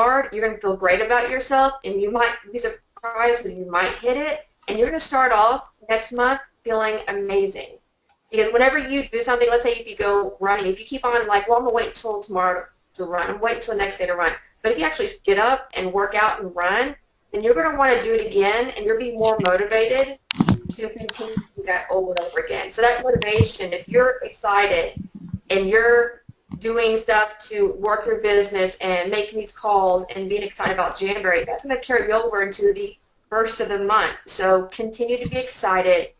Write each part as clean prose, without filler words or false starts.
hard, you're going to feel great about yourself, and you might be surprised because you might hit it, and you're going to start off next month feeling amazing. Because whenever you do something, let's say if you go running, if you keep on like, well, I'm going to wait until tomorrow to run, I'm waiting until the next day to run. But if you actually get up and work out and run, then you're going to want to do it again, and you'll be more motivated to continue to do that over and over again. So that motivation, if you're excited and you're doing stuff to work your business and making these calls and being excited about January, that's going to carry over into the first of the month. So continue to be excited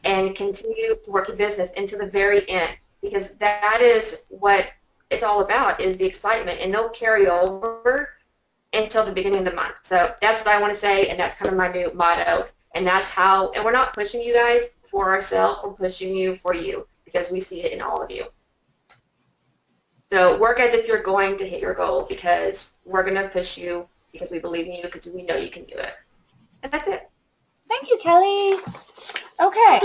and continue to work your business into the very end, because that is what it's all about, is the excitement, and they'll carry over until the beginning of the month. So that's what I want to say, and that's kind of my new motto. And that's how, and we're not pushing you guys for ourselves, we're pushing you for you, because we see it in all of you. So work as if you're going to hit your goal, because we're going to push you because we believe in you, because we know you can do it. And that's it. Thank you, Kelly. Okay,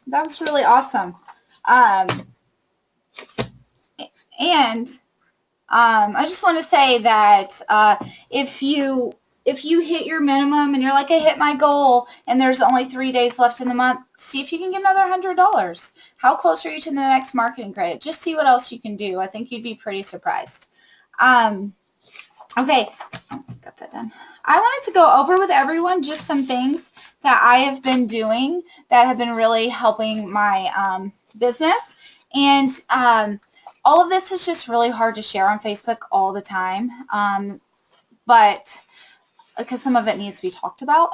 that was really awesome. And I just want to say that if you hit your minimum and you're like, I hit my goal, and there's only 3 days left in the month, see if you can get another $100. How close are you to the next marketing credit? Just see what else you can do. I think you'd be pretty surprised. Okay, got that done. I wanted to go over with everyone just some things that I have been doing that have been really helping my business. And all of this is just really hard to share on Facebook all the time, but because some of it needs to be talked about.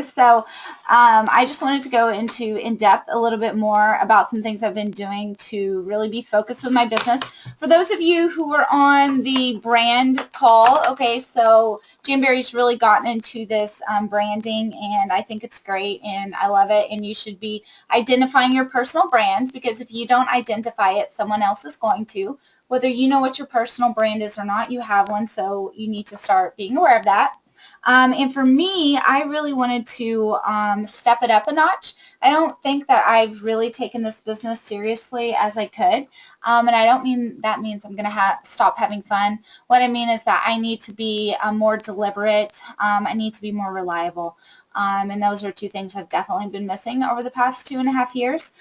So I just wanted to go into in depth a little bit more about some things I've been doing to really be focused with my business. For those of you who were on the brand call, okay, so Jamberry's really gotten into this branding, and I think it's great, and I love it, and you should be identifying your personal brand, because if you don't identify it, someone else is going to. Whether you know what your personal brand is or not, you have one, so you need to start being aware of that. And for me, I really wanted to step it up a notch. I don't think that I've really taken this business seriously as I could. And I don't mean that means I'm going to stop having fun. What I mean is that I need to be more deliberate. I need to be more reliable. And those are two things I've definitely been missing over the past 2.5 years.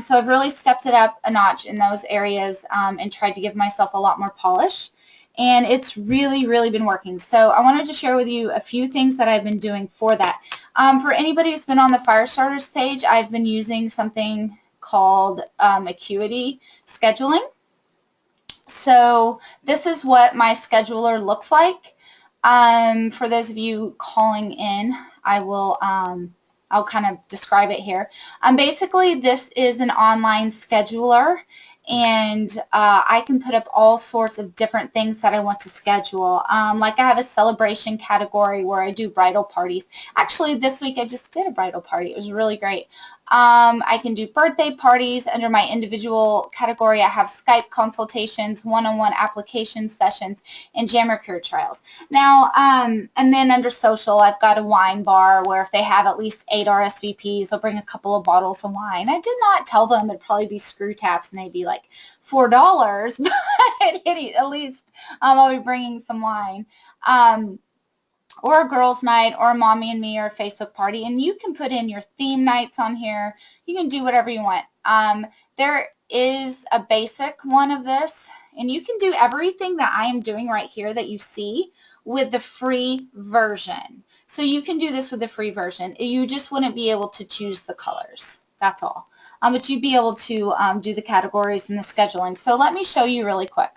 So I've really stepped it up a notch in those areas and tried to give myself a lot more polish. And it's really, really been working. So I wanted to share with you a few things that I've been doing for that. For anybody who's been on the Firestarters page, I've been using something called Acuity Scheduling. So this is what my scheduler looks like. For those of you calling in, I'll kind of describe it here. Basically, this is an online scheduler, and I can put up all sorts of different things that I want to schedule. Like I have a celebration category where I do bridal parties. Actually, this week I just did a bridal party. It was really great. I can do birthday parties. Under my individual category, I have Skype consultations, one-on-one application sessions, and Jammercure trials. Now, and then under social, I've got a wine bar where if they have at least 8 RSVPs, they'll bring a couple of bottles of wine. I did not tell them it'd probably be screw taps and they'd be like $4, but at least I'll be bringing some wine. Or a girls' night, or a mommy and me, or a Facebook party, and you can put in your theme nights on here. You can do whatever you want. There is a basic one of this, and you can do everything that I am doing right here that you see with the free version. So you can do this with the free version. You just wouldn't be able to choose the colors. That's all. But you'd be able to do the categories and the scheduling. So let me show you really quick.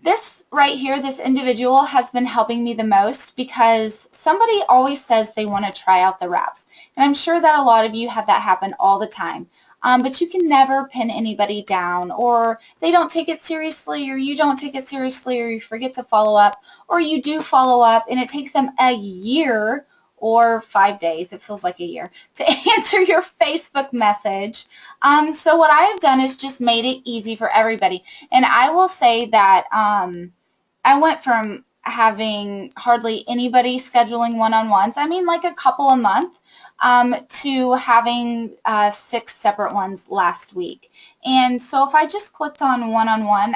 This right here, this individual has been helping me the most because somebody always says they want to try out the wraps. And I'm sure that a lot of you have that happen all the time. But you can never pin anybody down, or they don't take it seriously, or you don't take it seriously, or you forget to follow up, or you do follow up and it takes them a year or 5 days, it feels like a year, to answer your Facebook message. So what I have done is just made it easy for everybody. And I will say that I went from having hardly anybody scheduling one-on-ones, I mean like a couple a month, to having 6 separate ones last week. And so if I just clicked on one-on-one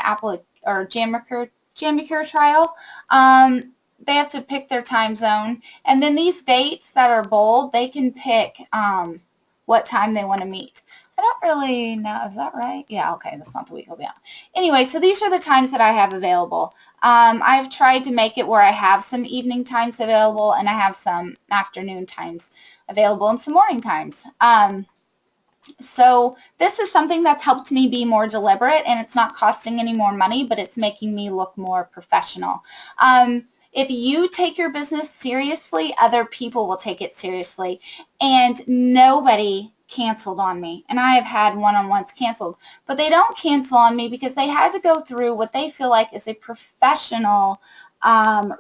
or Jammercure Jambicure trial. They have to pick their time zone. And then these dates that are bold, they can pick what time they want to meet. I don't really know. Is that right? Yeah, okay. That's not the week I'll be on. Anyway, so these are the times that I have available. I've tried to make it where I have some evening times available and I have some afternoon times available and some morning times. So this is something that's helped me be more deliberate, and it's not costing any more money, but it's making me look more professional. If you take your business seriously, other people will take it seriously. And nobody canceled on me. And I have had one-on-ones canceled. But they don't cancel on me because they had to go through what they feel like is a professional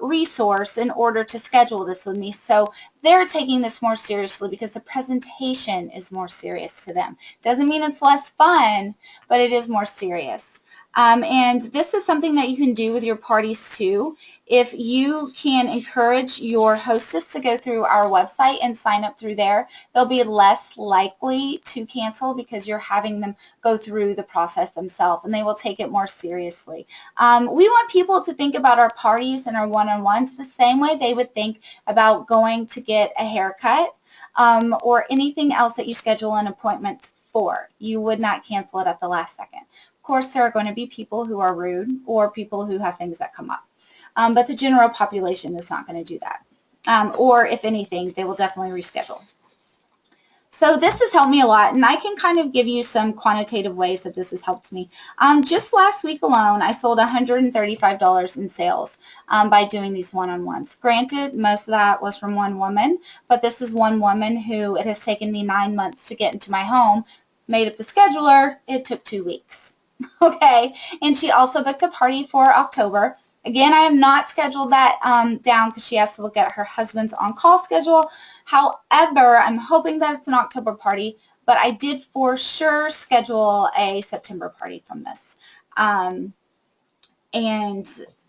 resource in order to schedule this with me. So they're taking this more seriously because the presentation is more serious to them. Doesn't mean it's less fun, but it is more serious. And this is something that you can do with your parties too. If you can encourage your hostess to go through our website and sign up through there, they'll be less likely to cancel because you're having them go through the process themselves, and they will take it more seriously. We want people to think about our parties and our one-on-ones the same way they would think about going to get a haircut or anything else that you schedule an appointment for. You would not cancel it at the last second. Of course, there are going to be people who are rude or people who have things that come up. But the general population is not going to do that. Or if anything, they will definitely reschedule. So this has helped me a lot, and I can kind of give you some quantitative ways that this has helped me. Just last week alone, I sold $135 in sales by doing these one-on-ones. Granted, most of that was from one woman, but this is one woman who it has taken me 9 months to get into my home, made up the scheduler. It took 2 weeks. Okay, and she also booked a party for October. Again, I have not scheduled that down because she has to look at her husband's on-call schedule. However, I'm hoping that it's an October party, but I did for sure schedule a September party from this. And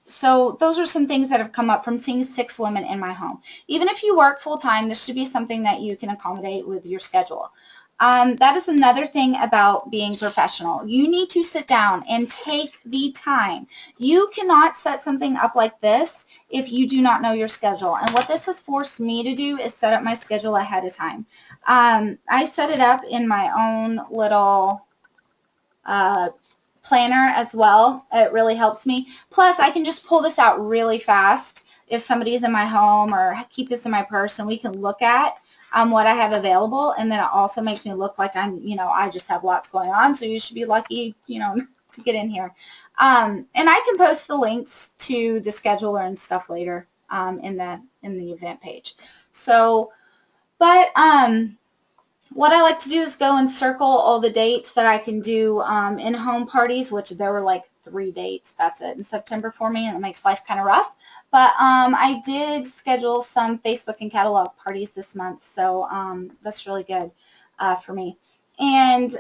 so those are some things that have come up from seeing 6 women in my home. Even if you work full-time, this should be something that you can accommodate with your schedule. That is another thing about being professional. You need to sit down and take the time. You cannot set something up like this if you do not know your schedule. And what this has forced me to do is set up my schedule ahead of time. I set it up in my own little planner as well. It really helps me. Plus, I can just pull this out really fast if somebody's in my home, or keep this in my purse and we can look at what I have available, and then it also makes me look like I just have lots going on, so you should be lucky, to get in here. And I can post the links to the scheduler and stuff later in the event page. So, but what I like to do is go and circle all the dates that I can do in-home parties, which there were like 3 dates, that's it, in September for me, and it makes life kind of rough. But I did schedule some Facebook and catalog parties this month, so that's really good for me. And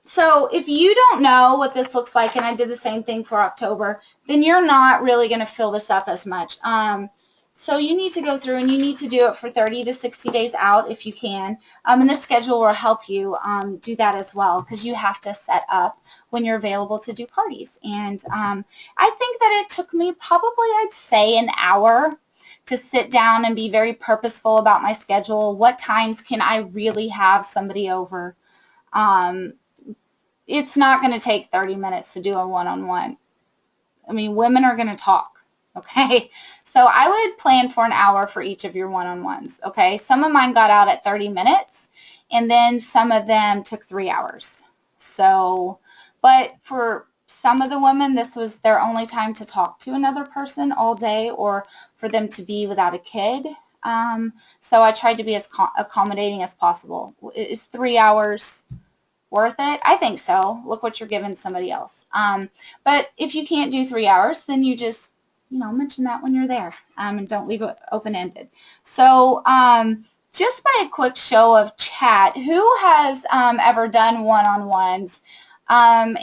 so if you don't know what this looks like, and I did the same thing for October, then you're not really going to fill this up as much. So you need to go through and you need to do it for 30 to 60 days out if you can. And the schedule will help you do that as well, because you have to set up when you're available to do parties. And I think that it took me probably, I'd say, an hour to sit down and be very purposeful about my schedule. What times can I really have somebody over? It's not going to take 30 minutes to do a one-on-one. I mean, women are going to talk. Okay, so I would plan for an hour for each of your one-on-ones, okay? Some of mine got out at 30 minutes, and then some of them took 3 hours. So, but for some of the women, this was their only time to talk to another person all day, or for them to be without a kid. So I tried to be as accommodating as possible. Is 3 hours worth it? I think so. Look what you're giving somebody else. But if you can't do 3 hours, then you just mention that when you're there, and don't leave it open-ended. So just by a quick show of chat, who has ever done one-on-ones? And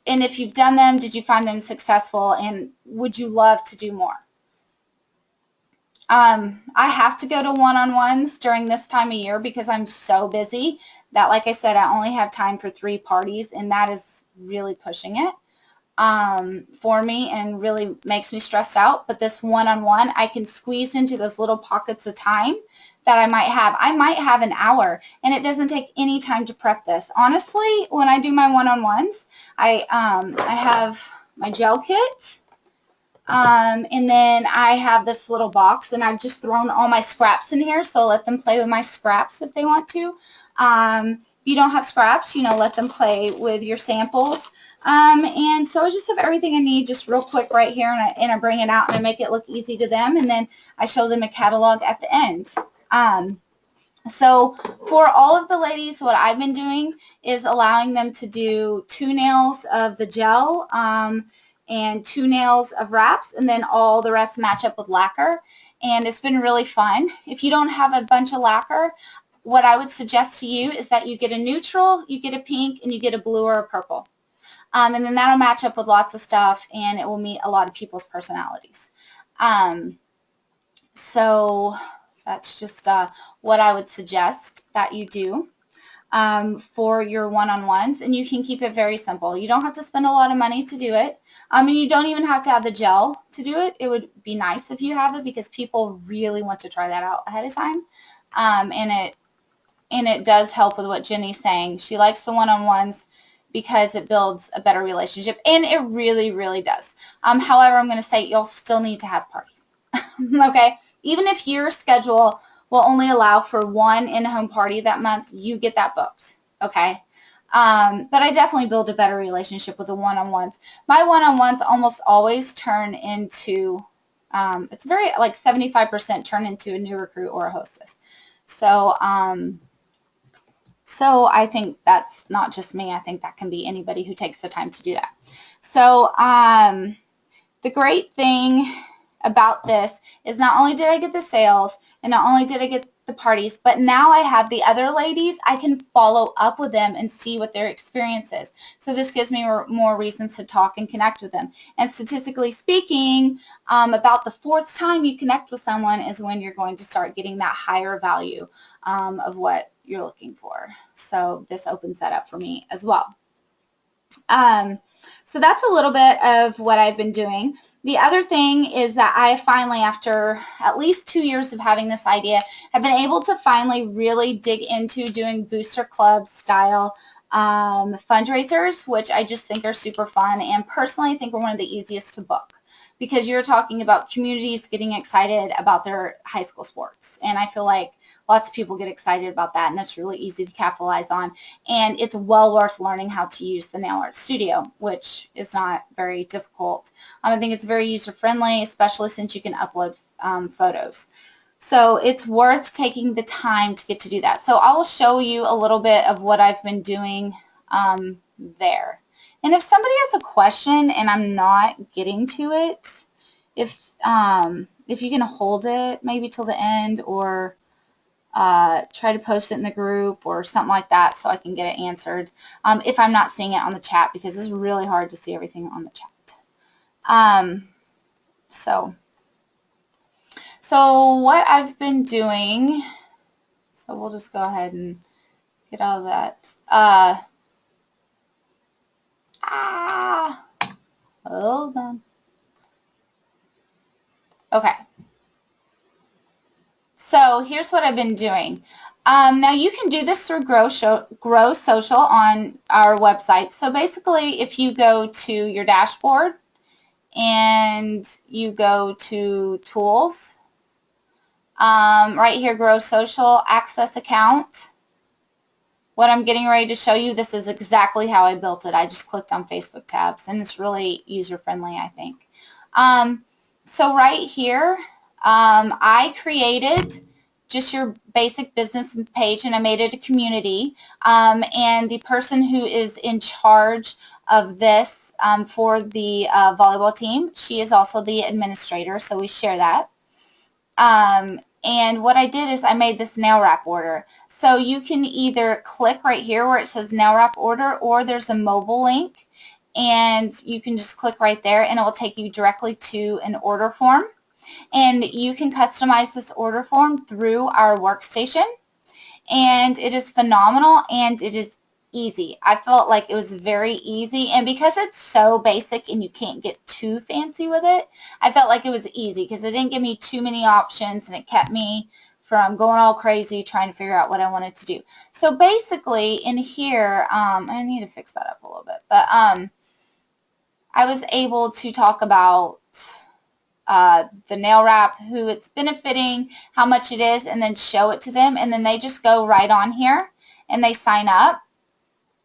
if you've done them, did you find them successful? And would you love to do more? I have to go to one-on-ones during this time of year because I'm so busy that, like I said, I only have time for 3 parties, and that is really pushing it. for me and really makes me stressed out. But this one-on-one, I can squeeze into those little pockets of time that I might have. I might have an hour, and it doesn't take any time to prep this. Honestly, when I do my one-on-ones, I have my gel kit, and then I have this little box, and I've just thrown all my scraps in here, so let them play with my scraps if they want to. If you don't have scraps, let them play with your samples. And so I just have everything I need just real quick right here, and I bring it out and I make it look easy to them, and then I show them a catalog at the end. So for all of the ladies, what I've been doing is allowing them to do 2 nails of the gel and 2 nails of wraps, and then all the rest match up with lacquer, and it's been really fun. If you don't have a bunch of lacquer, what I would suggest to you is that you get a neutral, you get a pink, and you get a blue or a purple. And then that'll match up with lots of stuff, and it will meet a lot of people's personalities. So that's just what I would suggest that you do for your one-on-ones, and you can keep it very simple. You don't have to spend a lot of money to do it. And you don't even have to have the gel to do it. It would be nice if you have it because people really want to try that out ahead of time. And it does help with what Jenny's saying. She likes the one-on-ones because it builds a better relationship, and it really, really does. However, I'm going to say you'll still need to have parties. Okay? Even if your schedule will only allow for 1 in-home party that month, you get that booked. Okay? But I definitely build a better relationship with the one-on-ones. My one-on-ones almost always turn into, it's very, like 75% turn into a new recruit or a hostess. So I think that's not just me. I think that can be anybody who takes the time to do that. So the great thing about this is not only did I get the sales and not only did I get the parties, but now I have the other ladies. I can follow up with them and see what their experience is. So this gives me more reasons to talk and connect with them. And statistically speaking, about the 4th time you connect with someone is when you're going to start getting that higher value of what you're looking for. So this opens that up for me as well. So that's a little bit of what I've been doing. The other thing is that I finally, after at least 2 years of having this idea, have been able to finally really dig into doing booster club style fundraisers, which I just think are super fun, and personally I think we're one of the easiest to book because you're talking about communities getting excited about their high school sports, and I feel like lots of people get excited about that, and that's really easy to capitalize on, and it's well worth learning how to use the Nail Art Studio, which is not very difficult. I think it's very user-friendly, especially since you can upload photos. So it's worth taking the time to get to do that. So I will show you a little bit of what I've been doing there. And if somebody has a question and I'm not getting to it, if you can hold it maybe till the end, or try to post it in the group or something like that so I can get it answered if I'm not seeing it on the chat, because it's really hard to see everything on the chat. So what I've been doing, so we'll just go ahead and get all of that. Hold on. Okay. So here's what I've been doing. Now you can do this through Grow Social on our website. So basically, if you go to your dashboard and you go to Tools, right here, Grow Social, Access Account. What I'm getting ready to show you, this is exactly how I built it. I just clicked on Facebook tabs, and it's really user-friendly, I think. So right here, I created just your basic business page, and I made it a community. And the person who is in charge of this for the volleyball team, she is also the administrator, so we share that. And what I did is I made this nail wrap order. So you can either click right here where it says nail wrap order, or there's a mobile link, and you can just click right there and it will take you directly to an order form. And you can customize this order form through our workstation, and it is phenomenal, and it is easy. I felt like it was very easy, and because it's so basic and you can't get too fancy with it, I felt like it was easy because it didn't give me too many options, and it kept me from going all crazy trying to figure out what I wanted to do. So basically in here, I need to fix that up a little bit, but I was able to talk about the nail wrap, who it's benefiting, how much it is, and then show it to them, and then they just go right on here and they sign up.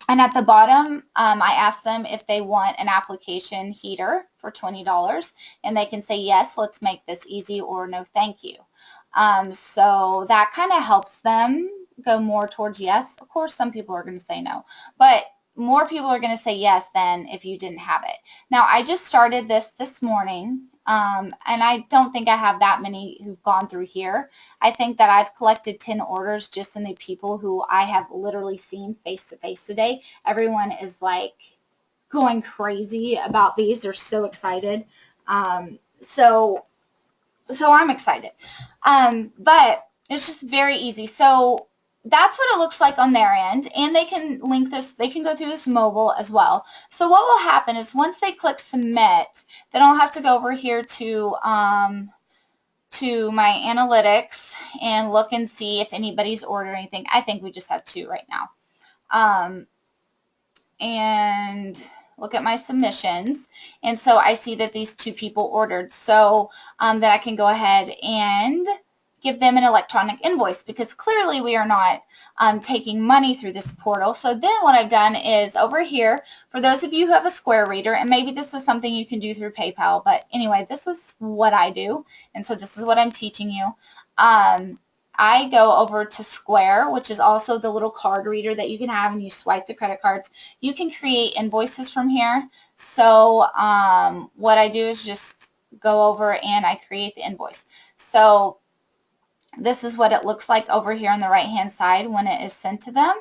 And at the bottom, I ask them if they want an application heater for $20, and they can say yes, let's make this easy, or no thank you. So that kind of helps them go more towards yes. Of course, some people are going to say no, but more people are going to say yes than if you didn't have it. Now, I just started this morning, and I don't think I have that many who've gone through here. I think that I've collected 10 orders just in the people who I have literally seen face to face today. Everyone is like going crazy about these. They're so excited. So I'm excited. But it's just very easy. So that's what it looks like on their end, and they can link this, they can go through this mobile as well. So what will happen is once they click submit, then I'll have to go over here to my analytics and look and see if anybody's ordered anything. I think we just have 2 right now. And look at my submissions, and so I see that these 2 people ordered, so that I can go ahead and give them an electronic invoice, because clearly we are not taking money through this portal. So then what I've done is over here, for those of you who have a Square reader, and maybe this is something you can do through PayPal, but anyway, this is what I do, and so this is what I'm teaching you. I go over to Square, which is also the little card reader that you can have, and you swipe the credit cards. You can create invoices from here. So what I do is just go over and I create the invoice. So this is what it looks like over here on the right-hand side when it is sent to them.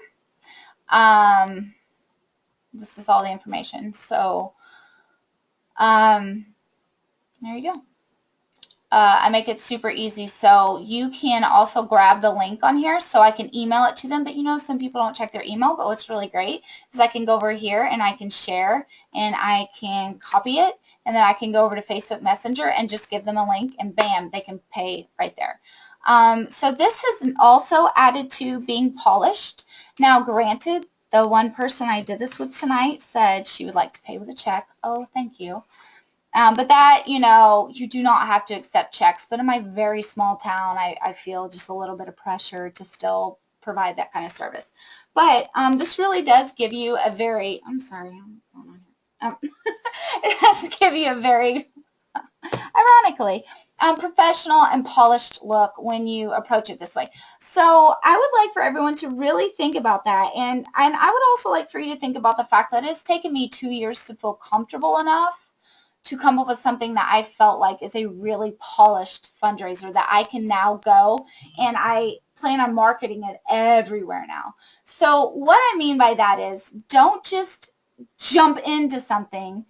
This is all the information. So there you go. I make it super easy, so you can also grab the link on here so I can email it to them. But you know, some people don't check their email, but what's really great is I can go over here and I can share and I can copy it, and then I can go over to Facebook Messenger and just give them a link, and bam, they can pay right there. So this has also added to being polished. Now granted, the one person I did this with tonight said she would like to pay with a check. Oh, thank you. But that, you know, you do not have to accept checks. But in my very small town, I feel just a little bit of pressure to still provide that kind of service. But this really does give you a very, I'm sorry, it has to give you a very, ironically, professional and polished look when you approach it this way. So I would like for everyone to really think about that. And I would also like for you to think about the fact that it's taken me 2 years to feel comfortable enough to come up with something that I felt like is a really polished fundraiser that I can now go, and I plan on marketing it everywhere now. So what I mean by that is, don't just jump into something.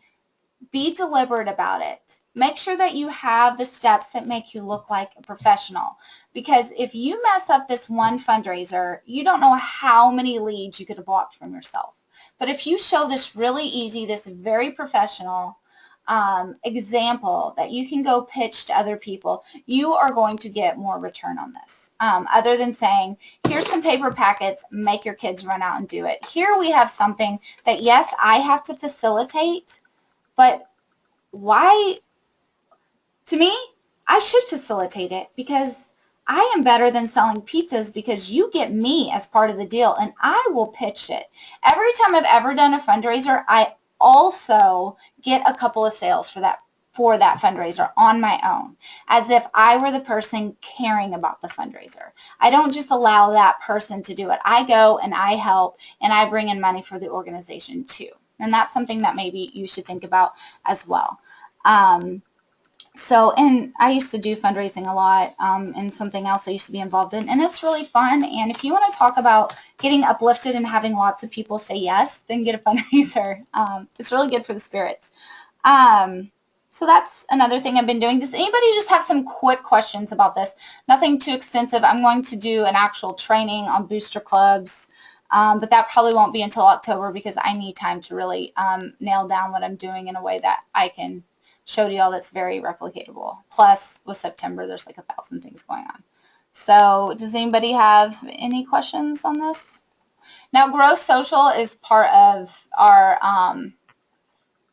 Be deliberate about it. Make sure that you have the steps that make you look like a professional. Because if you mess up this one fundraiser, you don't know how many leads you could have blocked from yourself. But if you show this really easy, this very professional example that you can go pitch to other people, you are going to get more return on this. Other than saying, here's some paper packets, make your kids run out and do it. Here we have something that, yes, I have to facilitate, but why, to me, I should facilitate it, because I am better than selling pizzas, because you get me as part of the deal, and I will pitch it. Every time I've ever done a fundraiser, I also get a couple of sales for that fundraiser on my own, as if I were the person caring about the fundraiser. I don't just allow that person to do it. I go and I help, and I bring in money for the organization too. And that's something that maybe you should think about as well. And I used to do fundraising a lot, and something else I used to be involved in, and it's really fun. And if you want to talk about getting uplifted and having lots of people say yes, then get a fundraiser. It's really good for the spirits. So that's another thing I've been doing. Does anybody just have some quick questions about this? Nothing too extensive. I'm going to do an actual training on booster clubs But that probably won't be until October because I need time to really nail down what I'm doing in a way that I can show to y'all that's very replicatable. Plus, with September, there's like 1,000 things going on. So does anybody have any questions on this? Now, Grow Social is part of our, I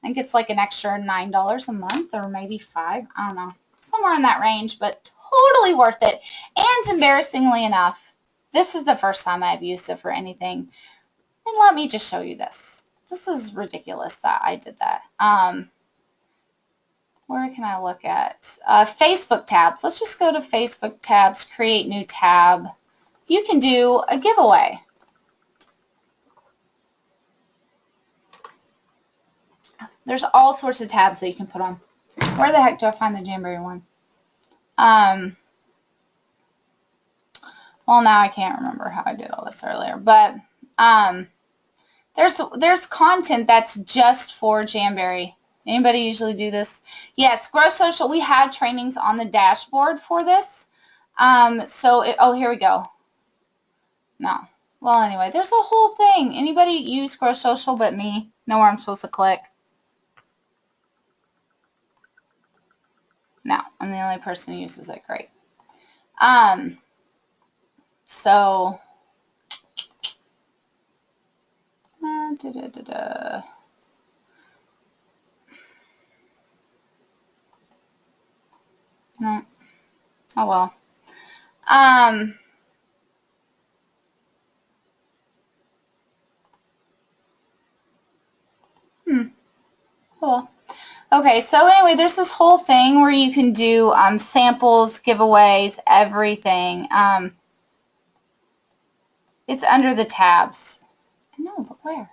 think it's like an extra $9 a month or maybe $5. I don't know. Somewhere in that range, but totally worth it. And embarrassingly enough, this is the first time I've used it for anything. And let me just show you this. This is ridiculous that I did that. Where can I look at? Facebook tabs. Let's just go to Facebook tabs, create new tab. You can do a giveaway. There's all sorts of tabs that you can put on. Where the heck do I find the Jamberry one? Well, now I can't remember how I did all this earlier, but there's content that's just for Jamberry. Anybody usually do this? Yes, Grow Social. We have trainings on the dashboard for this. Oh, here we go. No. Well, anyway, there's a whole thing. Anybody use Grow Social but me? Know where I'm supposed to click? No, I'm the only person who uses it. Great. So, no. Oh well. Oh well. Okay, so anyway, there's this whole thing where you can do samples, giveaways, everything. It's under the tabs. I know, but where?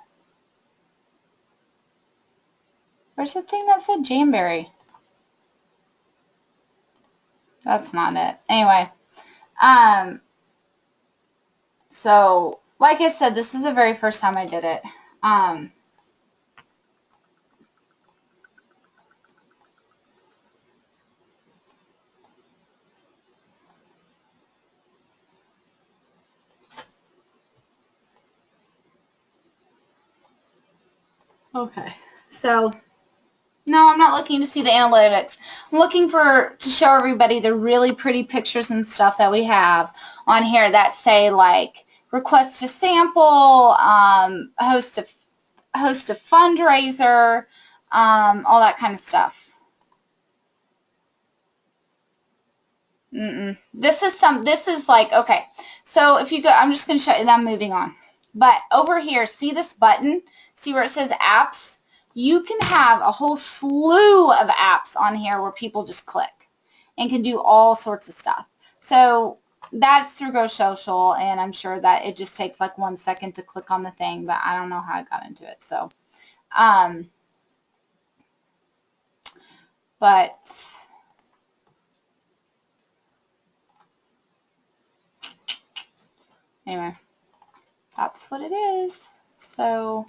Where's the thing that said Jamberry? That's not it. Anyway, so like I said, this is the very first time I did it. Okay, so no, I'm not looking to see the analytics. I'm looking to show everybody the really pretty pictures and stuff that we have on here that say like request a sample, host a fundraiser, all that kind of stuff. This is like, okay, so if you go, I'm just going to show you, I'm moving on. But over here, see this button? See where it says apps? You can have a whole slew of apps on here where people just click and can do all sorts of stuff. So that's through Grow Social, and I'm sure that it just takes like 1 second to click on the thing, but I don't know how I got into it. So, but anyway, that's what it is. So,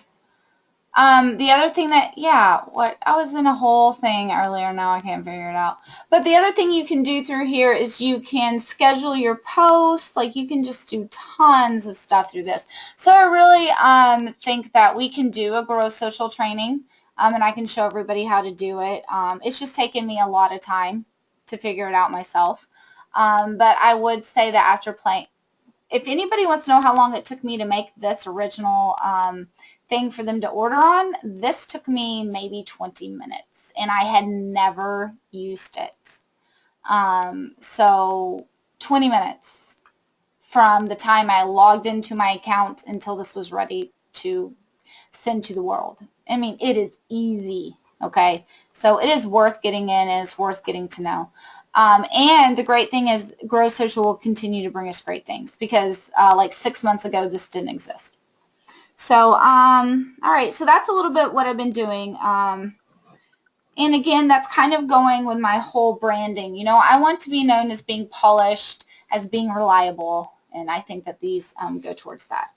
the other thing that, I was in a whole thing earlier, now I can't figure it out. But the other thing you can do through here is you can schedule your posts. Like, you can just do tons of stuff through this. So I really think that we can do a Grow Social training, and I can show everybody how to do it. It's just taken me a lot of time to figure it out myself. But I would say that after playing, if anybody wants to know how long it took me to make this original thing for them to order on, this took me maybe 20 minutes, and I had never used it. So 20 minutes from the time I logged into my account until this was ready to send to the world. I mean, it is easy, okay? So it is worth getting in, and it's worth getting to know. And the great thing is Grow Social will continue to bring us great things because like 6 months ago, this didn't exist. So, all right, so that's a little bit what I've been doing. And again, that's kind of going with my whole branding. You know, I want to be known as being polished, as being reliable, and I think that these go towards that.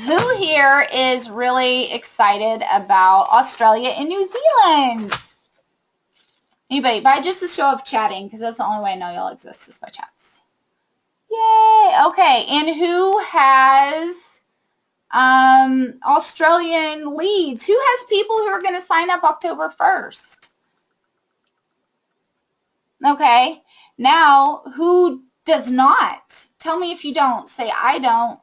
Who here is really excited about Australia and New Zealand? Anybody? By just a show of chatting, because that's the only way I know y'all exist, just by chats. Yay. Okay. And who has Australian leads? Who has people who are going to sign up October 1st? Okay. Now, who does not? Tell me if you don't. Say, I don't.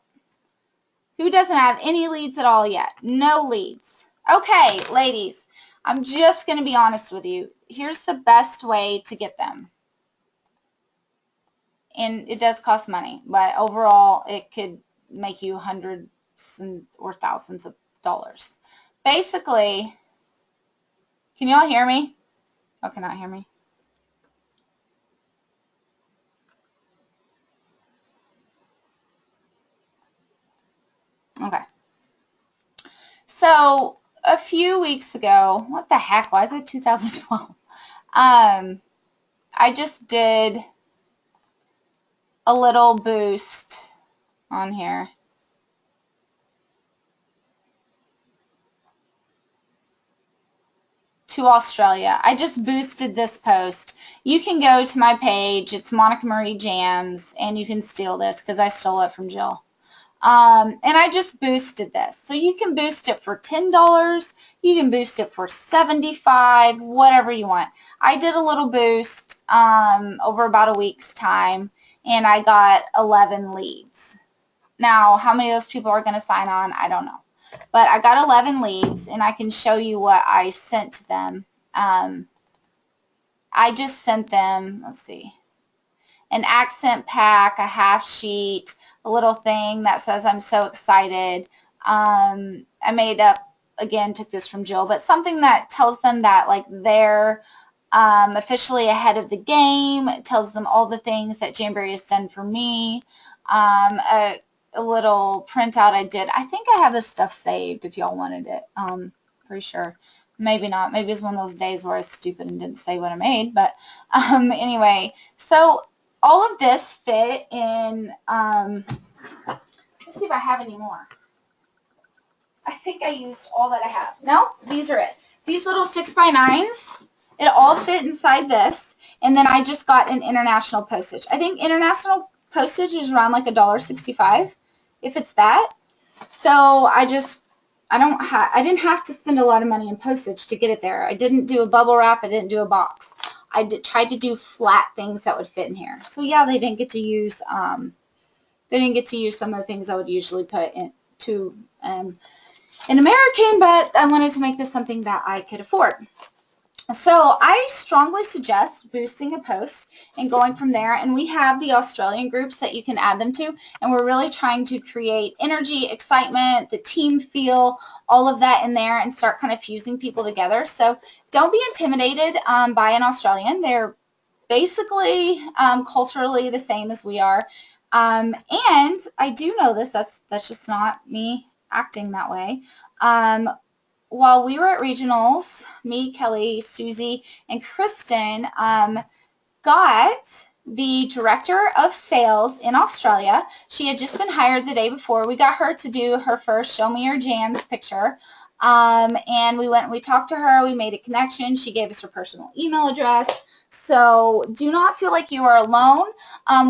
Who doesn't have any leads at all yet? No leads. Okay, ladies, I'm just going to be honest with you. Here's the best way to get them. And it does cost money, but overall it could make you hundreds or thousands of dollars. Basically, can you all hear me? Oh, cannot hear me. Okay. So a few weeks ago, what the heck, why is it 2012? I just did a little boost on here. To Australia. I just boosted this post. You can go to my page. It's Monica Marie Jams, and you can steal this because I stole it from Jill. And I just boosted this. So you can boost it for $10. You can boost it for $75, whatever you want. I did a little boost over about a week's time, and I got 11 leads. Now, how many of those people are going to sign on, I don't know. But I got 11 leads, and I can show you what I sent to them. I just sent them, let's see, an accent pack, a half sheet, a little thing that says I'm so excited. I made up, again, took this from Jill, but something that tells them that like they're officially ahead of the game. It tells them all the things that Jamboree has done for me. A little printout I did. I think I have this stuff saved if y'all wanted it. Pretty sure. Maybe not. Maybe it's one of those days where I was stupid and didn't say what I made. But anyway, so all of this fit in, let's see if I have any more. I think I used all that I have. No, these are it. These little 6x9s, it all fit inside this. And then I just got an international postage. I think international postage is around like $1.65, if it's that. So I didn't have to spend a lot of money in postage to get it there. I didn't do a bubble wrap. I didn't do a box. I tried to do flat things that would fit in here. So yeah, they didn't get to use some of the things I would usually put into an American, but I wanted to make this something that I could afford. So I strongly suggest boosting a post and going from there. And we have the Australian groups that you can add them to. And we're really trying to create energy, excitement, the team feel, all of that in there and start kind of fusing people together. So don't be intimidated by an Australian. They're basically culturally the same as we are. And I do know this. That's just not me acting that way. While we were at regionals, me, Kelly, Susie, and Kristen got the director of sales in Australia. She had just been hired the day before. We got her to do her first Show Me Your Jams picture. And we went and we talked to her. We made a connection. She gave us her personal email address. So do not feel like you are alone.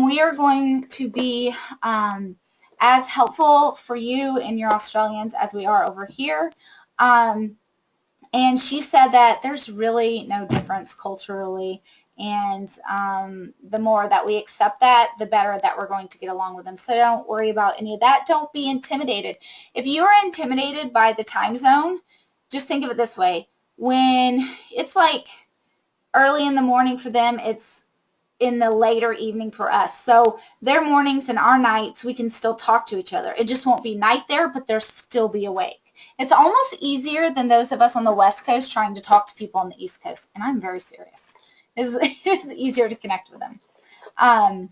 We are going to be as helpful for you and your Australians as we are over here. And she said that there's really no difference culturally, and the more that we accept that, the better that we're going to get along with them. So don't worry about any of that. Don't be intimidated. If you are intimidated by the time zone, just think of it this way. When it's like early in the morning for them, it's in the later evening for us. So their mornings and our nights, we can still talk to each other. It just won't be night there, but they'll still be awake. It's almost easier than those of us on the West Coast trying to talk to people on the East Coast. And I'm very serious. It's easier to connect with them.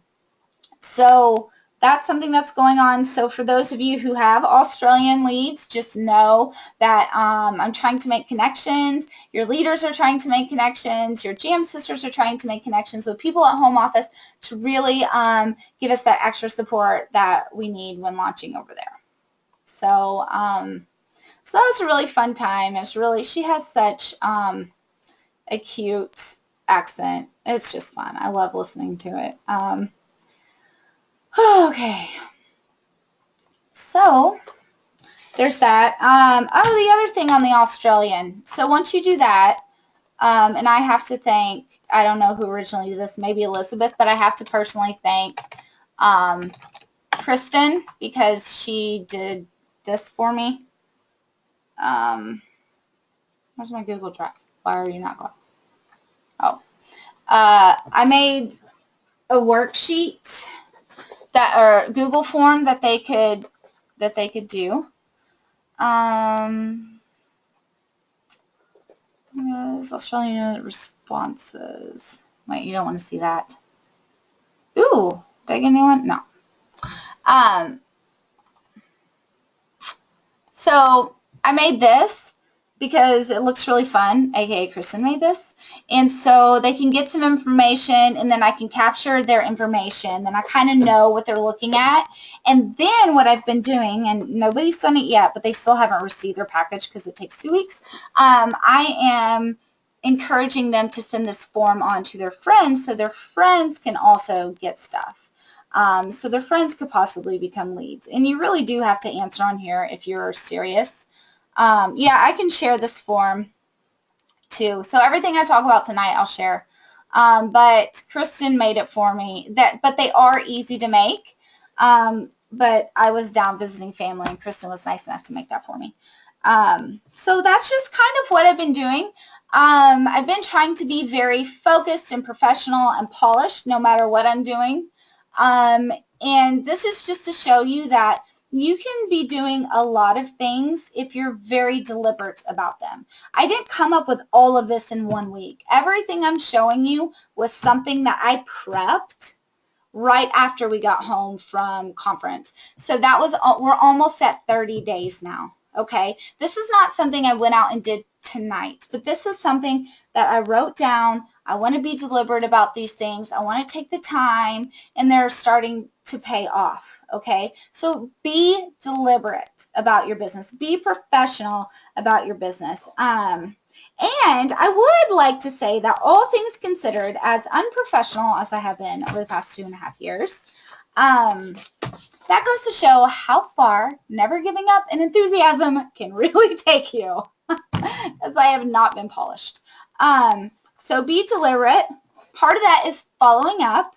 So that's something that's going on. So for those of you who have Australian leads, just know that I'm trying to make connections. Your leaders are trying to make connections. Your Jam Sisters are trying to make connections with people at home office to really give us that extra support that we need when launching over there. So, so that was a really fun time. She has such a cute accent. It's just fun. I love listening to it. Okay. So there's that. The other thing on the Australian. So once you do that, and I have to thank, I don't know who originally did this, maybe Elizabeth, but I have to personally thank Kristen because she did this for me. Where's my Google Drive? Why are you not going? Oh. I made a worksheet or Google form that they could do. Australian responses. Wait, you don't want to see that. Ooh, did I get anyone? No. So I made this because it looks really fun, aka Kristen made this. And so they can get some information and then I can capture their information. Then I kind of know what they're looking at. And then what I've been doing, and nobody's done it yet, but they still haven't received their package because it takes 2 weeks, I am encouraging them to send this form on to their friends so their friends can also get stuff. So their friends could possibly become leads. And you really do have to answer on here if you're serious. Yeah, I can share this form too. So everything I talk about tonight, I'll share. But Kristen made it for me. But they are easy to make. But I was down visiting family, and Kristen was nice enough to make that for me. So that's just kind of what I've been doing. I've been trying to be very focused and professional and polished no matter what I'm doing. And this is just to show you that you can be doing a lot of things if you're very deliberate about them. I didn't come up with all of this in 1 week. Everything I'm showing you was something that I prepped right after we got home from conference. So that was, we're almost at 30 days now. Okay, this is not something I went out and did tonight, but this is something that I wrote down. I want to be deliberate about these things. I want to take the time, and they're starting to pay off. Okay, so be deliberate about your business. Be professional about your business. And I would like to say that all things considered, as unprofessional as I have been over the past 2.5 years, that goes to show how far never giving up and enthusiasm can really take you, as I have not been polished. So be deliberate. Part of that is following up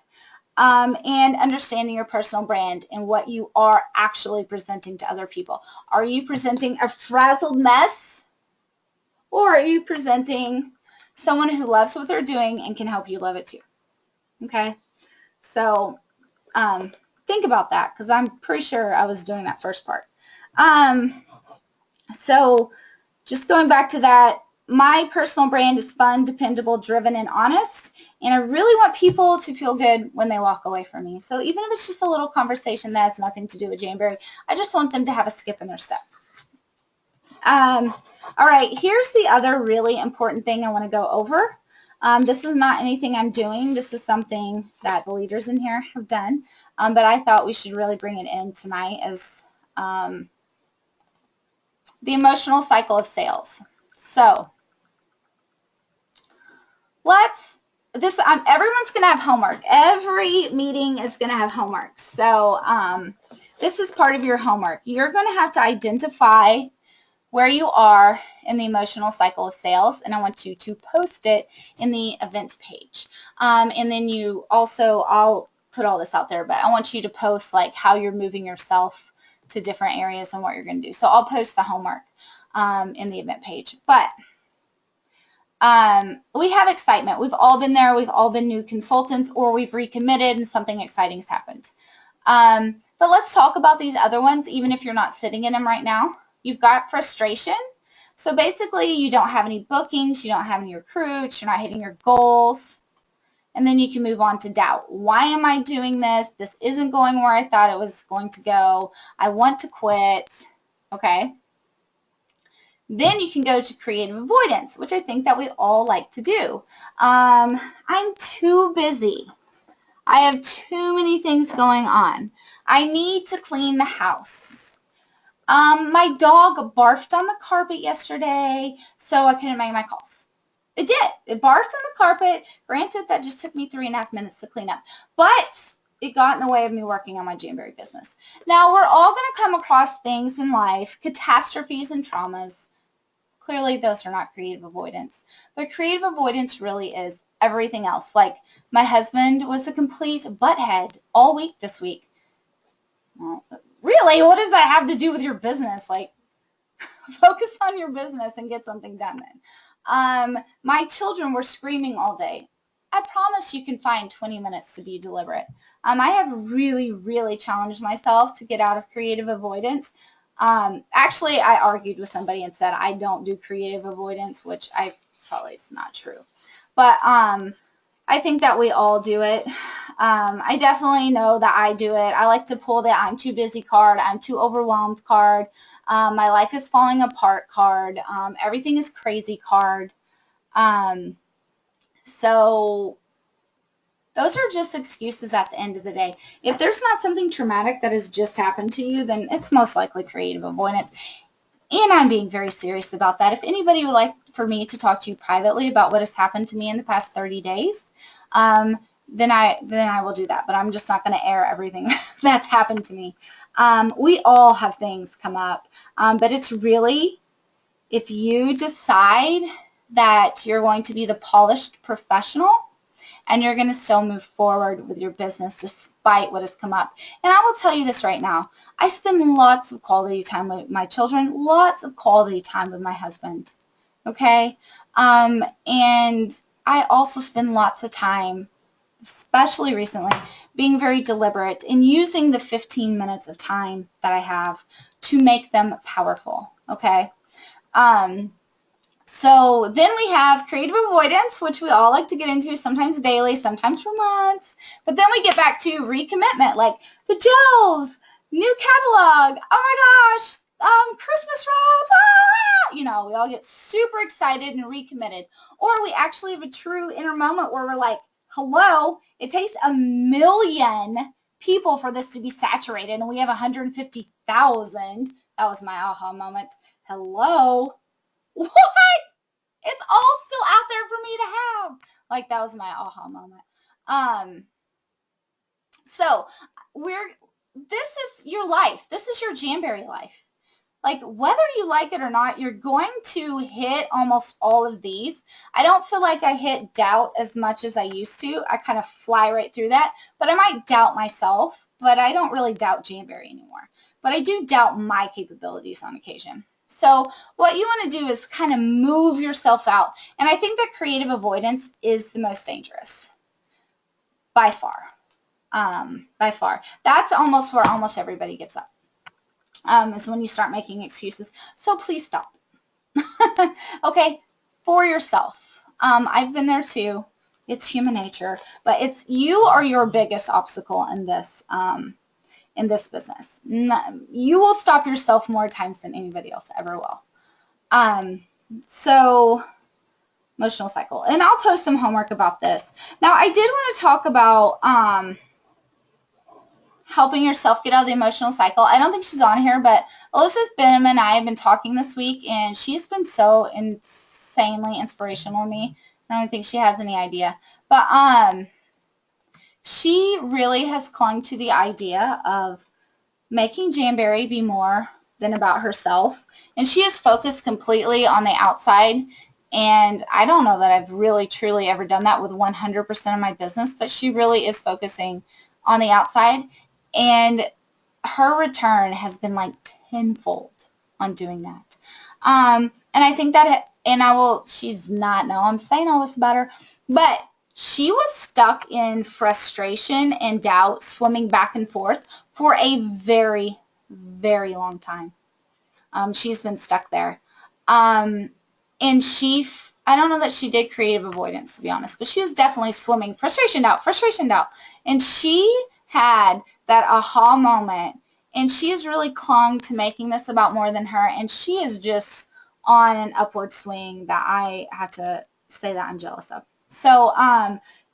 and understanding your personal brand and what you are actually presenting to other people. Are you presenting a frazzled mess, or are you presenting someone who loves what they're doing and can help you love it too? Okay, so think about that, because I'm pretty sure I was doing that first part. So just going back to that, my personal brand is fun, dependable, driven, and honest. And I really want people to feel good when they walk away from me. So even if it's just a little conversation that has nothing to do with Janeberry, I just want them to have a skip in their step. All right, here's the other really important thing I want to go over. This is not anything I'm doing. This is something that the leaders in here have done. But I thought we should really bring it in tonight as the emotional cycle of sales. So everyone's going to have homework. Every meeting is going to have homework. So this is part of your homework. You're going to have to identify where you are in the emotional cycle of sales, and I want you to post it in the events page. And then you also, I'll put all this out there, but I want you to post like how you're moving yourself to different areas and what you're going to do. So I'll post the homework in the event page. But we have excitement. We've all been there. We've all been new consultants, or we've recommitted and something exciting has happened. But let's talk about these other ones, even if you're not sitting in them right now. You've got frustration. So basically, you don't have any bookings, you don't have any recruits, you're not hitting your goals. And then you can move on to doubt. Why am I doing this? This isn't going where I thought it was going to go. I want to quit. Okay. Then you can go to creative avoidance, which I think that we all like to do. I'm too busy. I have too many things going on. I need to clean the house. My dog barfed on the carpet yesterday, so I couldn't make my calls. It did. It barfed on the carpet. Granted, that just took me 3.5 minutes to clean up. But it got in the way of me working on my Jamberry business. Now, we're all going to come across things in life, catastrophes and traumas. Clearly, those are not creative avoidance. But creative avoidance really is everything else. Like, my husband was a complete butthead all week this week. Well, really? What does that have to do with your business? Like, focus on your business and get something done then. My children were screaming all day. I promise you can find 20 minutes to be deliberate. I have really, really challenged myself to get out of creative avoidance. Actually, I argued with somebody and said I don't do creative avoidance, which I probably is not true. But I think that we all do it. I definitely know that I do it. I like to pull the I'm too busy card, I'm too overwhelmed card, my life is falling apart card, everything is crazy card. So those are just excuses at the end of the day. If there's not something traumatic that has just happened to you, then it's most likely creative avoidance. And I'm being very serious about that. If anybody would like for me to talk to you privately about what has happened to me in the past 30 days, then I will do that. But I'm just not going to air everything that's happened to me. We all have things come up. But it's really, if you decide that you're going to be the polished professional and you're going to still move forward with your business despite what has come up. And I will tell you this right now. I spend lots of quality time with my children, lots of quality time with my husband, okay? And I also spend lots of time, especially recently, being very deliberate in using the 15 minutes of time that I have to make them powerful, okay? So then we have creative avoidance, which we all like to get into, sometimes daily, sometimes for months. But then we get back to recommitment, like the gels, new catalog, oh my gosh, Christmas robes, ah! You know, we all get super excited and recommitted. Or we actually have a true inner moment where we're like, hello, it takes 1 million people for this to be saturated, and we have 150,000. That was my aha moment. Hello. What? It's all still out there for me to have. Like, that was my aha moment. So this is your life. This is your Jamberry life. Like, whether you like it or not, you're going to hit almost all of these. I don't feel like I hit doubt as much as I used to. I kind of fly right through that. But I might doubt myself, but I don't really doubt Jamberry anymore. But I do doubt my capabilities on occasion. So what you want to do is kind of move yourself out. And I think that creative avoidance is the most dangerous. By far. By far. That's almost where almost everybody gives up. Is when you start making excuses. So please stop. Okay? For yourself. I've been there too. It's human nature. But it's you are your biggest obstacle in this business. You will stop yourself more times than anybody else ever will. So, emotional cycle. And I'll post some homework about this. Now, I did want to talk about helping yourself get out of the emotional cycle. I don't think she's on here, but Elizabeth Benham and I have been talking this week, and she's been so insanely inspirational to me. I don't think she has any idea. But she really has clung to the idea of making Jamberry be more than about herself. And she is focused completely on the outside. And I don't know that I've really, truly ever done that with 100% of my business, but she really is focusing on the outside. And her return has been like tenfold on doing that. And I think that, she's not, no, I'm saying all this about her, but she was stuck in frustration and doubt, swimming back and forth for a very, very long time. She's been stuck there. And I don't know that she did creative avoidance, to be honest, but she was definitely swimming frustration, doubt. And she had that aha moment, and she has really clung to making this about more than her, and she is just on an upward swing that I have to say that I'm jealous of. So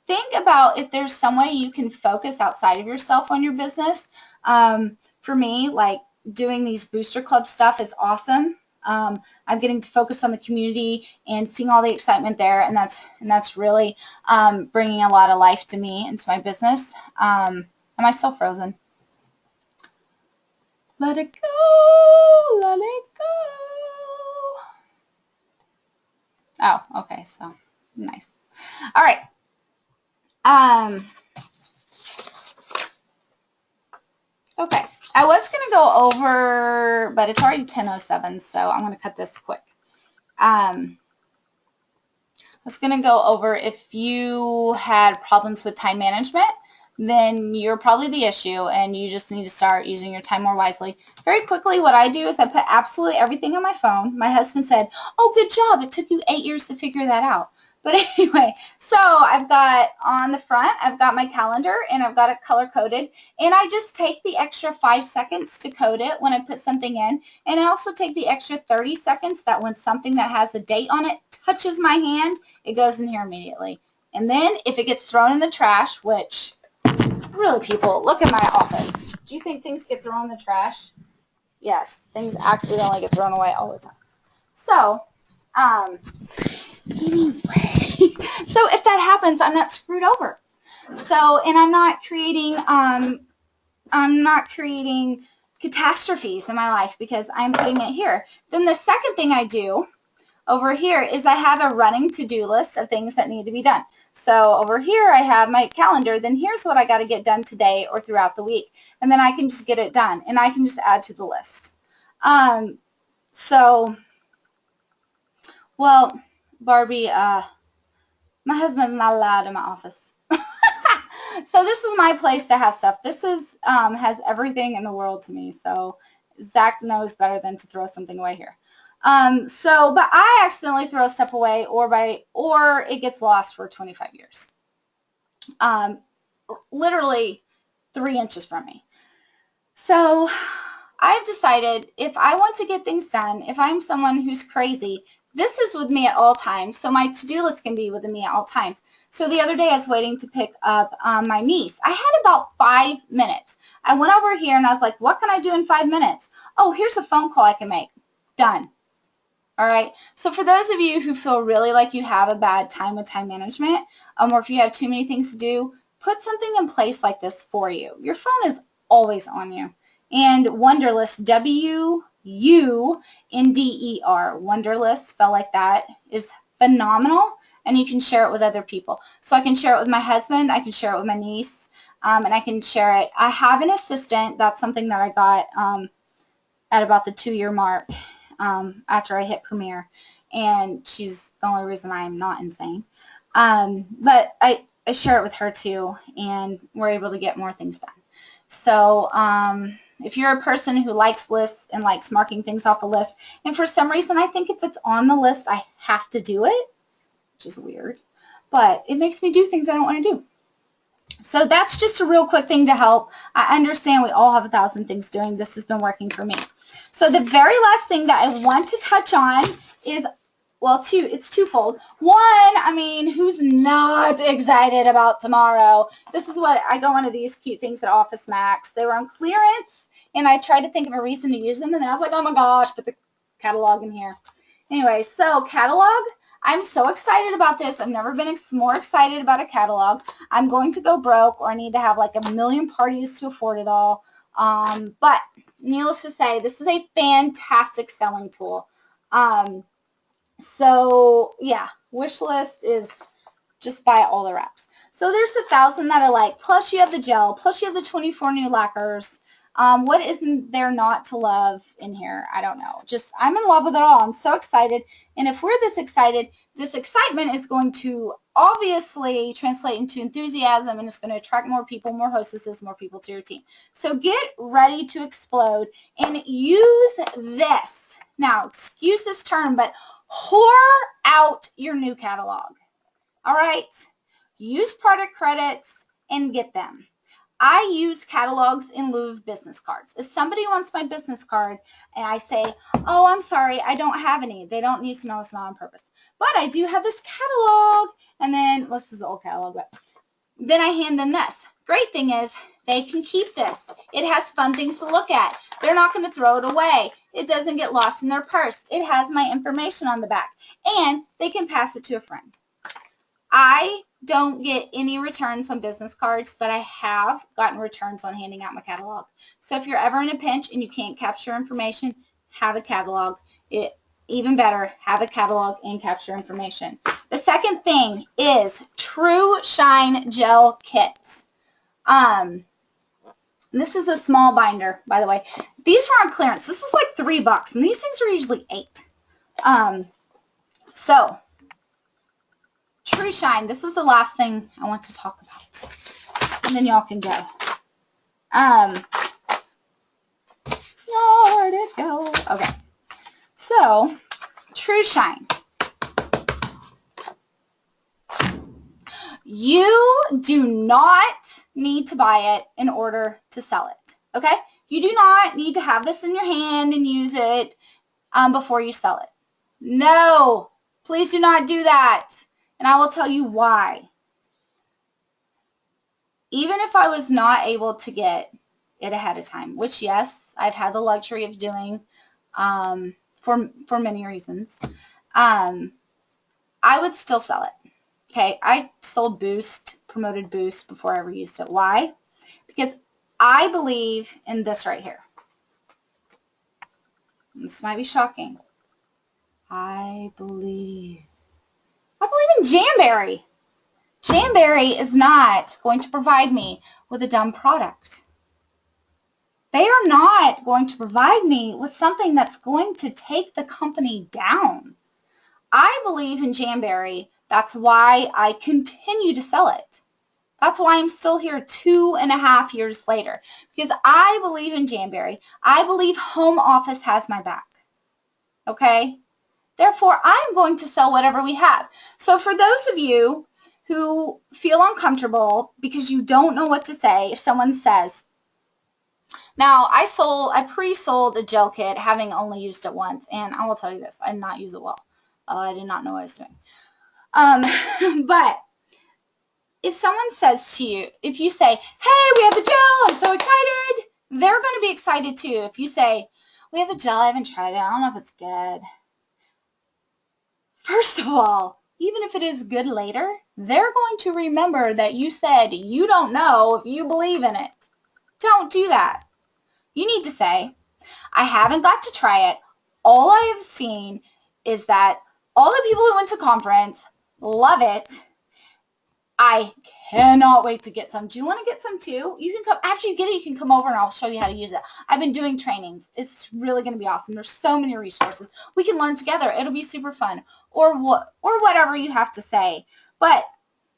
think about if there's some way you can focus outside of yourself on your business. For me, like doing these booster club stuff is awesome. I'm getting to focus on the community and seeing all the excitement there, and that's really bringing a lot of life to me into my business. Am I still frozen? Let it go, let it go. Oh, okay, so nice. All right. Okay, I was going to go over, but it's already 10:07, so I'm going to cut this quick. I was going to go over if you had problems with time management, then you're probably the issue, and you just need to start using your time more wisely. Very quickly, what I do is I put absolutely everything on my phone. My husband said, oh, good job. It took you 8 years to figure that out. But anyway, so I've got on the front, I've got my calendar, and I've got it color-coded, and I just take the extra 5 seconds to code it when I put something in, and I also take the extra 30 seconds that when something that has a date on it touches my hand, it goes in here immediately. And then if it gets thrown in the trash, which really, people, look at my office. Do you think things get thrown in the trash? Yes, things accidentally get thrown away all the time. So, anyway, so if that happens, I'm not screwed over. So, and I'm not creating catastrophes in my life because I'm putting it here. Then the second thing I do over here is I have a running to-do list of things that need to be done. So over here I have my calendar, then here's what I got to get done today or throughout the week. And then I can just get it done, and I can just add to the list. Well, Barbie, my husband's not allowed in my office. So this is my place to have stuff. This is has everything in the world to me. So Zach knows better than to throw something away here. But I accidentally throw stuff away or it gets lost for 25 years. Literally 3 inches from me. So I've decided if I want to get things done, if I'm someone who's crazy, this is with me at all times. So my to-do list can be with me at all times. So the other day I was waiting to pick up my niece. I had about 5 minutes. I went over here and I was like, what can I do in 5 minutes? Oh, here's a phone call I can make. Done. All right. So for those of you who feel really like you have a bad time with time management, or if you have too many things to do, put something in place like this for you. Your phone is always on you. And Wunderlist, W-U-N-D-E-R, Wunderlist, spelled like that, is phenomenal, and you can share it with other people. So I can share it with my husband, I can share it with my niece, and I can share it. I have an assistant. That's something that I got at about the 2-year mark after I hit Premiere, and she's the only reason I am not insane. But I share it with her too, and we're able to get more things done. So if you're a person who likes lists and likes marking things off a list, and for some reason I think if it's on the list I have to do it, which is weird, but it makes me do things I don't want to do. So that's just a real quick thing to help. I understand we all have 1,000 things doing. This has been working for me. So the very last thing that I want to touch on is, well, it's twofold. One, I mean, who's not excited about tomorrow? This is what, I got one of these cute things at Office Max. They were on clearance, and I tried to think of a reason to use them, and then I was like, oh my gosh, put the catalog in here. Anyway, so catalog, I'm so excited about this. I've never been more excited about a catalog. I'm going to go broke, or I need to have like 1,000,000 parties to afford it all. But needless to say, this is a fantastic selling tool. So yeah, wish list is just buy all the wraps. So there's 1,000 that I like, plus you have the gel, plus you have the 24 new lacquers. What isn't there not to love in here? I don't know. Just, I'm in love with it all. I'm so excited. And if we're this excited, this excitement is going to obviously translate into enthusiasm, and it's going to attract more people, more hostesses, more people to your team. So get ready to explode and use this. Now, excuse this term, but whore out your new catalog. All right? Use product credits and get them. I use catalogs in lieu of business cards. If somebody wants my business card and I say, oh, I'm sorry, I don't have any, they don't need to know it's not on purpose. But I do have this catalog, and then, well, this is the old catalog, but then I hand them this. Great thing is they can keep this. It has fun things to look at. They're not going to throw it away. It doesn't get lost in their purse. It has my information on the back, and they can pass it to a friend. I don't get any returns on business cards, but I have gotten returns on handing out my catalog. So if you're ever in a pinch and you can't capture information, have a catalog. Even better, have a catalog and capture information. The second thing is True Shine Gel Kits. This is a small binder, by the way. These were on clearance. This was like $3, and these things are usually $8. So, True Shine, this is the last thing I want to talk about. And then y'all can go. Where'd it go? Okay. So, True Shine. You do not need to buy it in order to sell it, okay? You do not need to have this in your hand and use it before you sell it. No, please do not do that, and I will tell you why. Even if I was not able to get it ahead of time, which, yes, I've had the luxury of doing for many reasons, I would still sell it. Okay, I sold Boost, promoted Boost before I ever used it. Why? Because I believe in this right here. This might be shocking. I believe in Jamberry. Jamberry is not going to provide me with a dumb product. They are not going to provide me with something that's going to take the company down. I believe in Jamberry. That's why I continue to sell it. That's why I'm still here 2.5 years later, because I believe in Jamberry. I believe Home Office has my back. Okay? Therefore, I'm going to sell whatever we have. So for those of you who feel uncomfortable because you don't know what to say, if someone says, now I pre-sold a gel kit having only used it once, and I will tell you this, I did not use it well. I did not know what I was doing. But if someone says to you, if you say, hey, we have the gel, I'm so excited, they're going to be excited too. If you say, we have the gel, I haven't tried it, I don't know if it's good. First of all, even if it is good later, they're going to remember that you said you don't know if you believe in it. Don't do that. You need to say, I haven't got to try it. All I have seen is that all the people who went to conference love it. I cannot wait to get some. Do you want to get some too? You can come after you get it. You can come over and I'll show you how to use it. I've been doing trainings. It's really going to be awesome. There's so many resources. We can learn together. It'll be super fun. Or whatever you have to say. But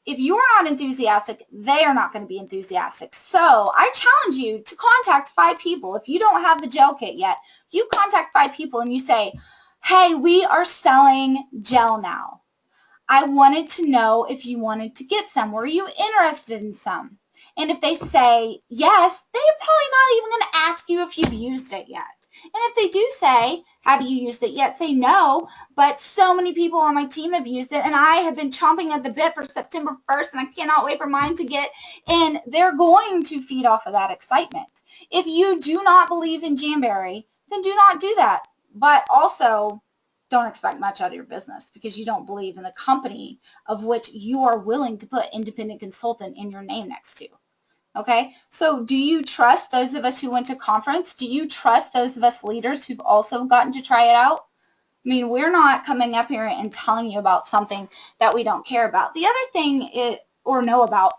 if you are not enthusiastic, they are not going to be enthusiastic. So I challenge you to contact 5 people. If you don't have the gel kit yet, you contact 5 people and you say, hey, we are selling gel now. I wanted to know if you wanted to get some. Were you interested in some? And if they say yes, they're probably not even going to ask you if you've used it yet. And if they do say, have you used it yet? Say no, but so many people on my team have used it, and I have been chomping at the bit for September 1st, and I cannot wait for mine to get, and they're going to feed off of that excitement. If you do not believe in Jamberry, then do not do that. But also, don't expect much out of your business because you don't believe in the company of which you are willing to put independent consultant in your name next to. Okay, so do you trust those of us who went to conference? Do you trust those of us leaders who've also gotten to try it out? I mean, we're not coming up here and telling you about something that we don't care about. The other thing is, or know about,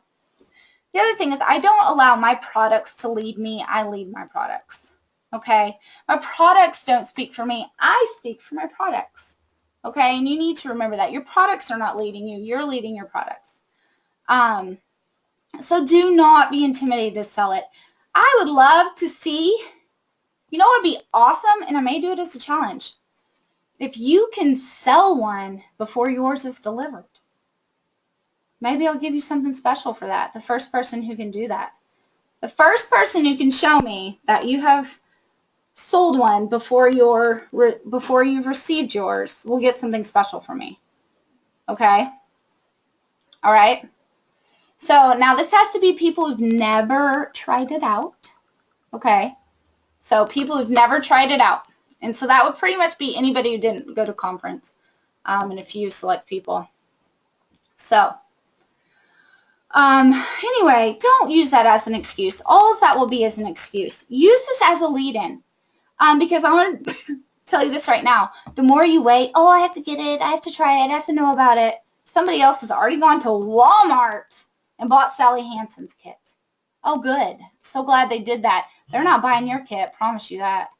the other thing is I don't allow my products to lead me. I lead my products. Okay, my products don't speak for me. I speak for my products. Okay, and you need to remember that. Your products are not leading you. You're leading your products. So do not be intimidated to sell it. I would love to see, you know what would be awesome, and I may do it as a challenge, if you can sell one before yours is delivered. Maybe I'll give you something special for that, the first person who can do that. The first person who can show me that you have sold one before you've received yours will get something special from me. Okay? All right? So now this has to be people who've never tried it out, okay? So people who've never tried it out. And so that would pretty much be anybody who didn't go to conference and a few select people. So Anyway, don't use that as an excuse. All that will be is an excuse. Use this as a lead-in. Because I want to tell you this right now. The more you wait, oh, I have to get it, I have to try it, I have to know about it. Somebody else has already gone to Walmart and bought Sally Hansen's kit. Oh, good. So glad they did that. They're not buying your kit, promise you that.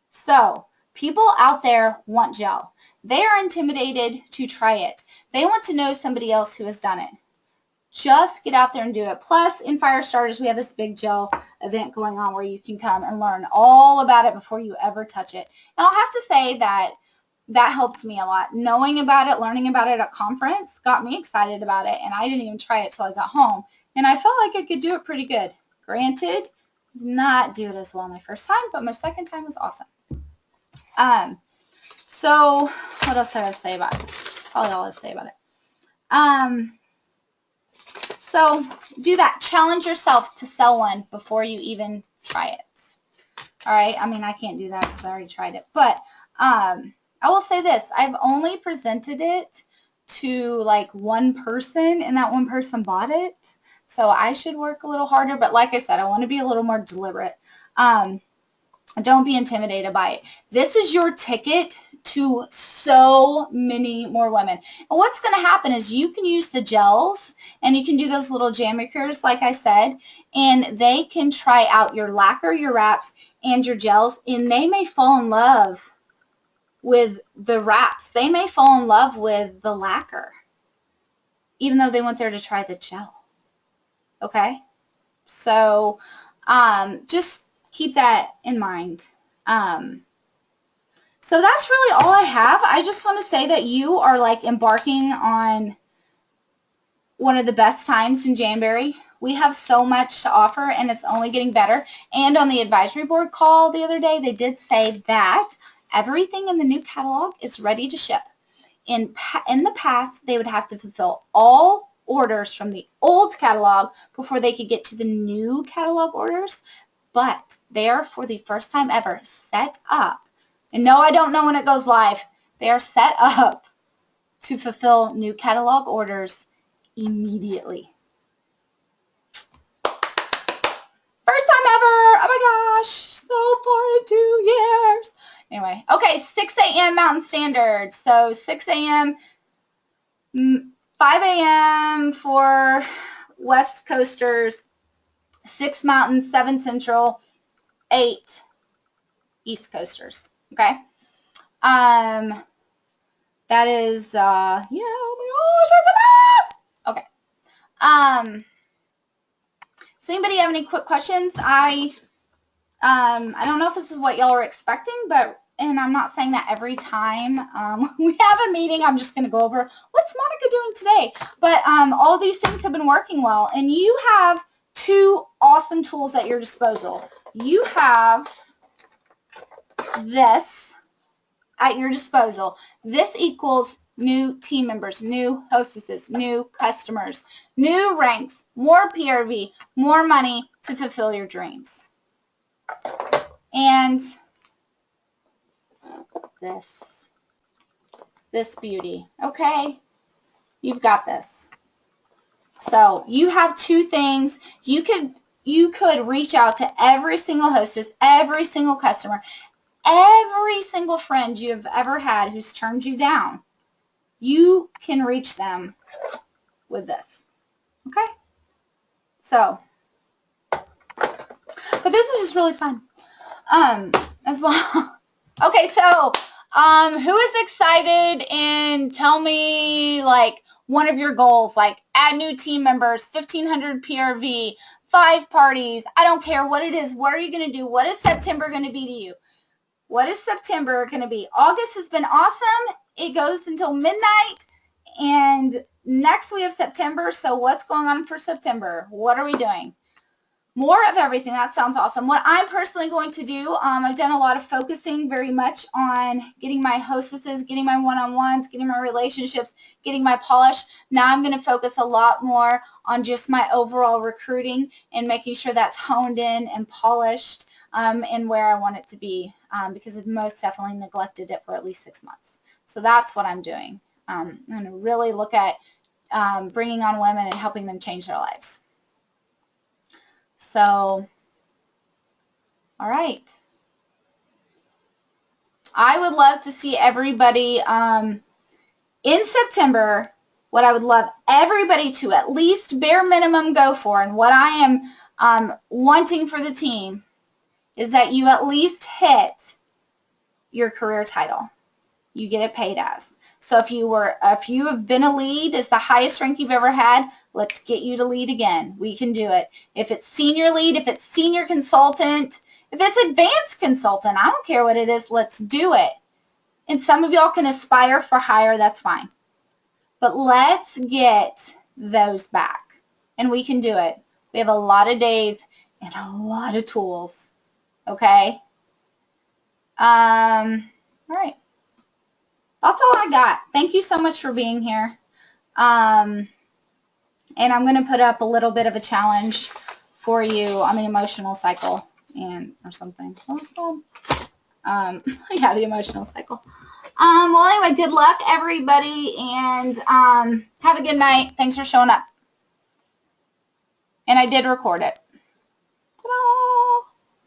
So, people out there want gel. They are intimidated to try it. They want to know somebody else who has done it. Just get out there and do it. Plus, in Fire Starters, we have this big gel event going on where you can come and learn all about it before you ever touch it. And I'll have to say that that helped me a lot. Knowing about it, learning about it at conference got me excited about it, and I didn't even try it till I got home. And I felt like I could do it pretty good. Granted, did not do it as well my first time, but my second time was awesome. So what else did I say about it? That's probably all I say about it. So do that. Challenge yourself to sell one before you even try it. All right. I mean, I can't do that because I already tried it. But I will say this. I've only presented it to like one person, and that one person bought it. So I should work a little harder. But like I said, I want to be a little more deliberate. Don't be intimidated by it. This is your ticket to so many more women. And what's going to happen is you can use the gels and you can do those little jam makers like I said, and they can try out your lacquer, your wraps, and your gels, and they may fall in love with the wraps. They may fall in love with the lacquer, even though they went there to try the gel. Okay? So just keep that in mind. So that's really all I have. I just want to say that you are like embarking on one of the best times in Janberry. We have so much to offer, and it's only getting better. And on the advisory board call the other day, they did say that everything in the new catalog is ready to ship. In the past, they would have to fulfill all orders from the old catalog before they could get to the new catalog orders. But they are, for the first time ever, set up. And no, I don't know when it goes live. They are set up to fulfill new catalog orders immediately. First time ever. Oh my gosh. So 42 years. Anyway, okay, 6 a.m. Mountain Standard. So 6 a.m., 5 a.m. for West Coasters, 6 Mountain, 7 Central, 8 East Coasters. Okay. That is, yeah, oh my gosh, okay. Does anybody have any quick questions? I don't know if this is what y'all are expecting, but, and I'm not saying that every time we have a meeting, I'm just going to go over what's Monica doing today. But all these things have been working well, and you have 2 awesome tools at your disposal. You have this at your disposal. This equals new team members, new hostesses, new customers, new ranks, more PRV, more money to fulfill your dreams. And this beauty, okay? You've got this. So you have 2 things. You could reach out to every single hostess, every single customer, every single friend you've ever had who's turned you down. You can reach them with this. Okay? So, but this is just really fun as well. Okay, so who is excited, and tell me like one of your goals, like add new team members, 1,500 PRV, 5 parties. I don't care what it is. What are you going to do? What is September going to be to you? What is September going to be? August has been awesome. It goes until midnight, and next we have September. So what's going on for September? What are we doing? More of everything. That sounds awesome. What I'm personally going to do, I've done a lot of focusing very much on getting my hostesses, getting my one-on-ones, getting my relationships, getting my polish. Now I'm going to focus a lot more on just my overall recruiting and making sure that's honed in and polished and where I want it to be, because I've most definitely neglected it for at least 6 months. So that's what I'm doing. I'm going to really look at bringing on women and helping them change their lives. So, all right. I would love to see everybody in September. What I would love everybody to at least bare minimum go for, and what I am wanting for the team, is that you at least hit your career title. You get it paid as. So if you have been a lead, it's the highest rank you've ever had, let's get you to lead again. We can do it. If it's senior lead, if it's senior consultant, if it's advanced consultant, I don't care what it is, let's do it. And some of y'all can aspire for higher, that's fine. But let's get those back. And we can do it. We have a lot of days and a lot of tools. Okay? All right. That's all I got. Thank you so much for being here. And I'm going to put up a little bit of a challenge for you on the emotional cycle or something. What was it called? Yeah, the emotional cycle. Well, anyway, good luck, everybody, and have a good night. Thanks for showing up. And I did record it.